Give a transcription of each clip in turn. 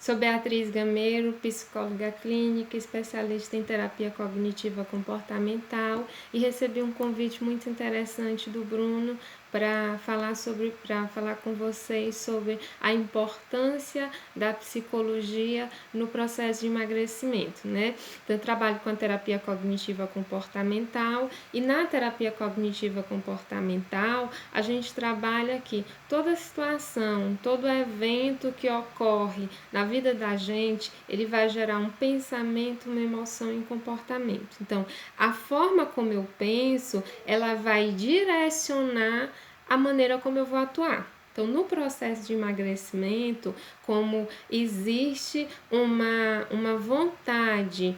Sou Beatriz Gameiro, psicóloga clínica, especialista em terapia cognitiva comportamental, e recebi um convite muito interessante do Bruno para falar com vocês sobre a importância da psicologia no processo de emagrecimento, né? Então, eu trabalho com a terapia cognitiva comportamental, e na terapia cognitiva comportamental a gente trabalha aqui toda situação, todo evento que ocorre na vida da gente, ele vai gerar um pensamento, uma emoção e um comportamento. Então, a forma como eu penso, ela vai direcionar a maneira como eu vou atuar. Então, no processo de emagrecimento, como existe uma vontade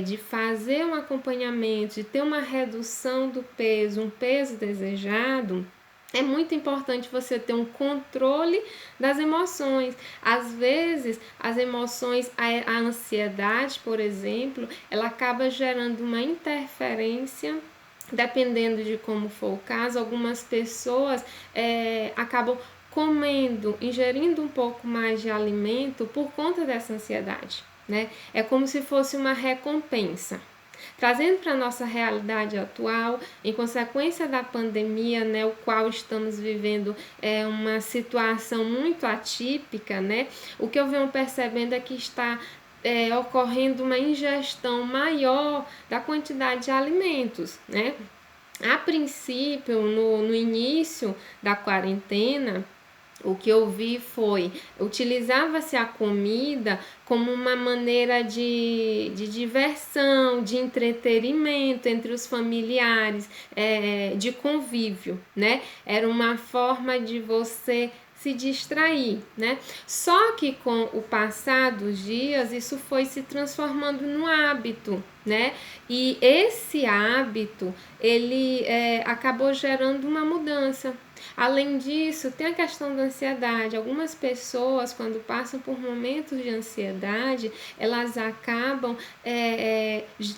de fazer um acompanhamento, de ter uma redução do peso, um peso desejado, é muito importante você ter um controle das emoções. Às vezes, as emoções, a ansiedade, por exemplo, ela acaba gerando uma interferência. Dependendo de como for o caso, algumas pessoas acabam comendo, ingerindo um pouco mais de alimento por conta dessa ansiedade, né? É como se fosse uma recompensa. Trazendo para a nossa realidade atual, em consequência da pandemia, né, o qual estamos vivendo uma situação muito atípica, né, o que eu venho percebendo é que está ocorrendo uma ingestão maior da quantidade de alimentos, né? A princípio, no início da quarentena, o que eu vi foi, utilizava-se a comida como uma maneira de diversão, de entretenimento entre os familiares, de convívio, né? Era uma forma de você se distrair, né? Só que com o passar dos dias, isso foi se transformando num hábito, né? E esse hábito, ele acabou gerando uma mudança. Além disso, tem a questão da ansiedade. Algumas pessoas, quando passam por momentos de ansiedade, elas acabam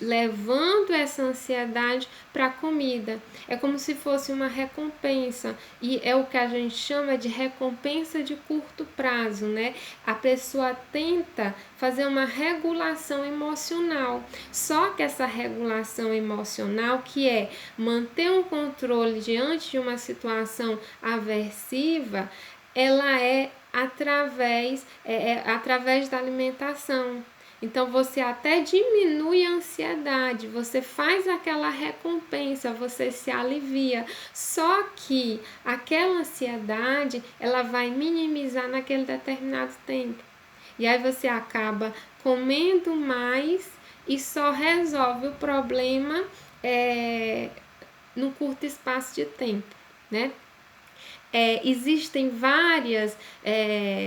levando essa ansiedade para a comida. É como se fosse uma recompensa, e é o que a gente chama de recompensa de curto prazo, né? A pessoa tenta fazer uma regulação emocional, só que essa regulação emocional, que é manter um controle diante de uma situação aversiva, ela é através da alimentação. Então você até diminui a ansiedade, você faz aquela recompensa, você se alivia. Só que aquela ansiedade, ela vai minimizar naquele determinado tempo. E aí você acaba comendo mais e só resolve o problema num curto espaço de tempo, né? Existem várias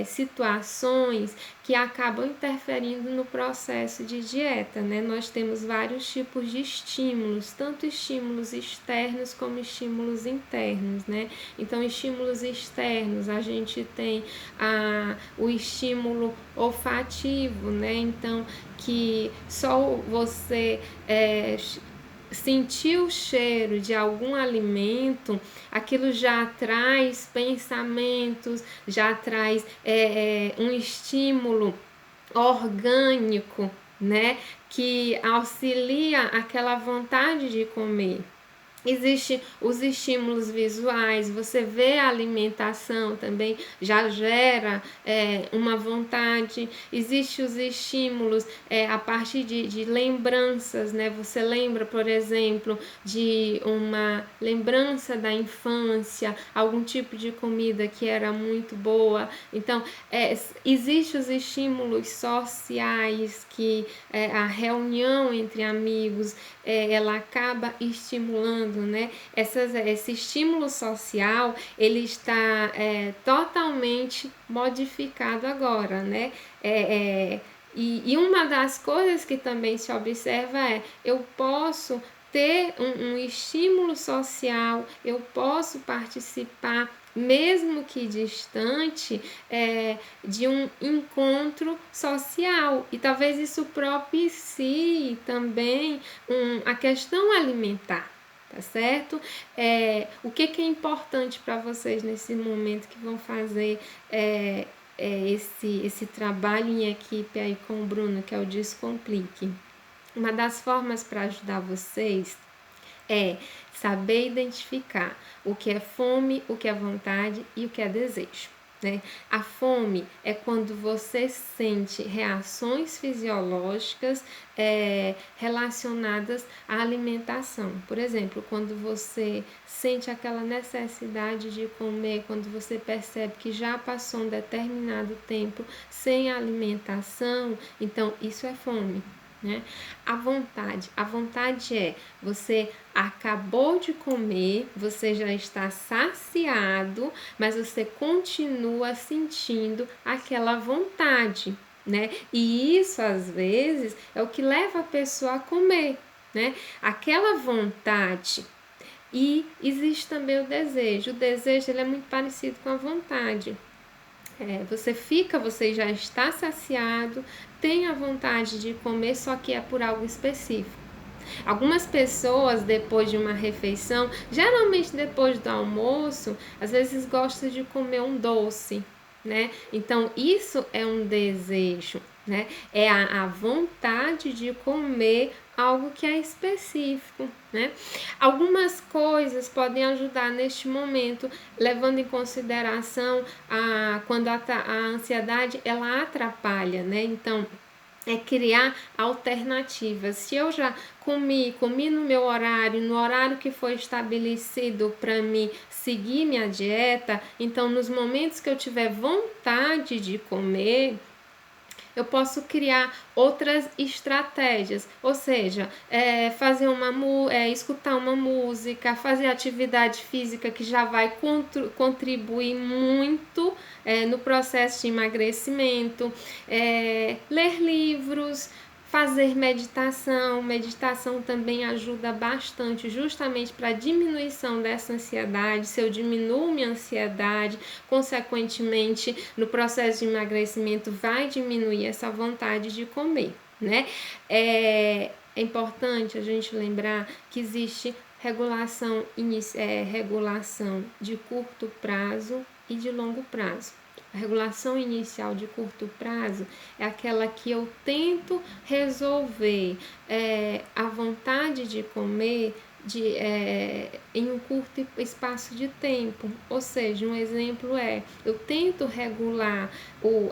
situações que acabam interferindo no processo de dieta, né? Nós temos vários tipos de estímulos, tanto estímulos externos como estímulos internos, né? Então, estímulos externos, a gente tem o estímulo olfativo, né? Então, que só você sentir o cheiro de algum alimento, aquilo já traz pensamentos, já traz um estímulo orgânico, né, que auxilia aquela vontade de comer. Existem os estímulos visuais, você vê a alimentação também, já gera uma vontade. Existem os estímulos a partir de lembranças, né? Você lembra, por exemplo, de uma lembrança da infância, algum tipo de comida que era muito boa. Então, existem os estímulos sociais, que a reunião entre amigos, ela acaba estimulando, né? Esse estímulo social, ele está totalmente modificado agora, né? E uma das coisas que também se observa eu posso ter um estímulo social, eu posso participar, mesmo que distante, de um encontro social, e talvez isso propicie também a questão alimentar, tá certo? O que é importante para vocês nesse momento que vão fazer esse trabalho em equipe aí com o Bruno, que é o Descomplique. Uma das formas para ajudar vocês é saber identificar o que é fome, o que é vontade e o que é desejo. Né? A fome é quando você sente reações fisiológicas relacionadas à alimentação. Por exemplo, quando você sente aquela necessidade de comer, quando você percebe que já passou um determinado tempo sem alimentação, então isso é fome. Né? A vontade é você acabou de comer, você já está saciado, mas você continua sentindo aquela vontade, né? E isso às vezes é o que leva a pessoa a comer, né? Aquela vontade. E existe também o desejo. O desejo ele é muito parecido com a vontade. Você já está saciado, tem a vontade de comer, só que é por algo específico. Algumas pessoas, depois de uma refeição, geralmente depois do almoço, às vezes gostam de comer um doce, né? Então, isso é um desejo, né? É a vontade de comer algo que é específico, né? Algumas coisas podem ajudar neste momento, levando em consideração quando a ansiedade ela atrapalha, né? Então, é criar alternativas. Se eu já comi no meu horário, no horário que foi estabelecido para mim seguir minha dieta, então nos momentos que eu tiver vontade de comer, eu posso criar outras estratégias, ou seja, escutar uma música, fazer atividade física que já vai contribuir muito no processo de emagrecimento, ler livros, fazer meditação também ajuda bastante justamente para a diminuição dessa ansiedade. Se eu diminuo minha ansiedade, consequentemente no processo de emagrecimento vai diminuir essa vontade de comer, né? É importante a gente lembrar que existe regulação de curto prazo e de longo prazo. A regulação inicial de curto prazo é aquela que eu tento resolver a vontade de comer em um curto espaço de tempo. Ou seja, um exemplo eu tento regular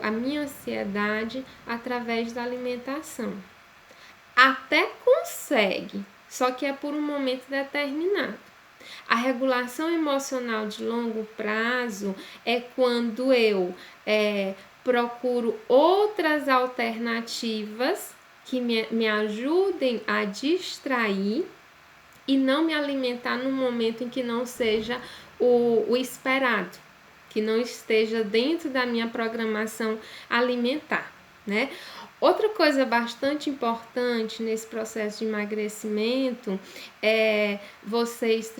a minha ansiedade através da alimentação. Até consegue, só que é por um momento determinado. A regulação emocional de longo prazo é quando eu procuro outras alternativas que me ajudem a distrair e não me alimentar no momento em que não seja o esperado, que não esteja dentro da minha programação alimentar, né? Outra coisa bastante importante nesse processo de emagrecimento é vocês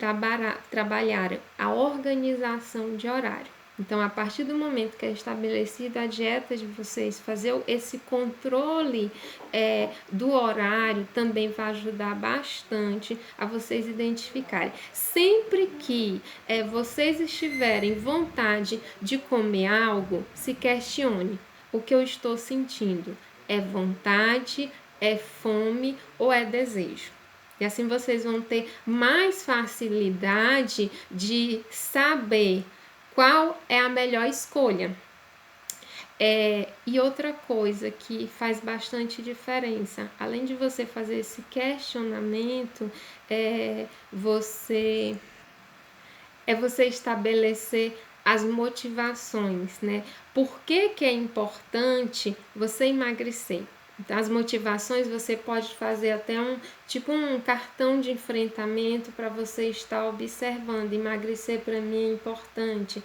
trabalharem a organização de horário. Então, a partir do momento que é estabelecida a dieta de vocês, fazer esse controle do horário também vai ajudar bastante a vocês identificarem. Sempre que vocês estiverem vontade de comer algo, se questione o que eu estou sentindo. É vontade, é fome ou é desejo? E assim vocês vão ter mais facilidade de saber qual é a melhor escolha. E outra coisa que faz bastante diferença, além de você fazer esse questionamento, você estabelecer as motivações, né? Por que é importante você emagrecer? Então, as motivações você pode fazer até um cartão de enfrentamento para você estar observando. Emagrecer para mim é importante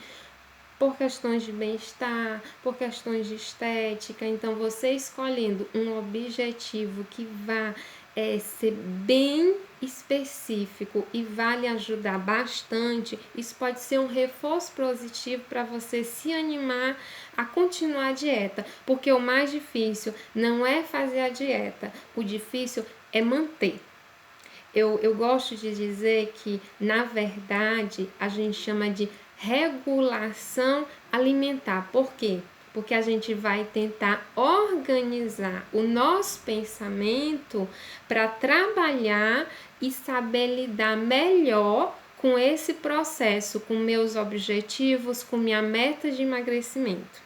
por questões de bem-estar, por questões de estética. Então, você escolhendo um objetivo que vá ser bem específico e vai lhe ajudar bastante, isso pode ser um reforço positivo para você se animar a continuar a dieta, porque o mais difícil não é fazer a dieta, o difícil é manter. Eu gosto de dizer que, na verdade, a gente chama de regulação alimentar. Por quê? porque a gente vai tentar organizar o nosso pensamento para trabalhar e saber lidar melhor com esse processo, com meus objetivos, com minha meta de emagrecimento.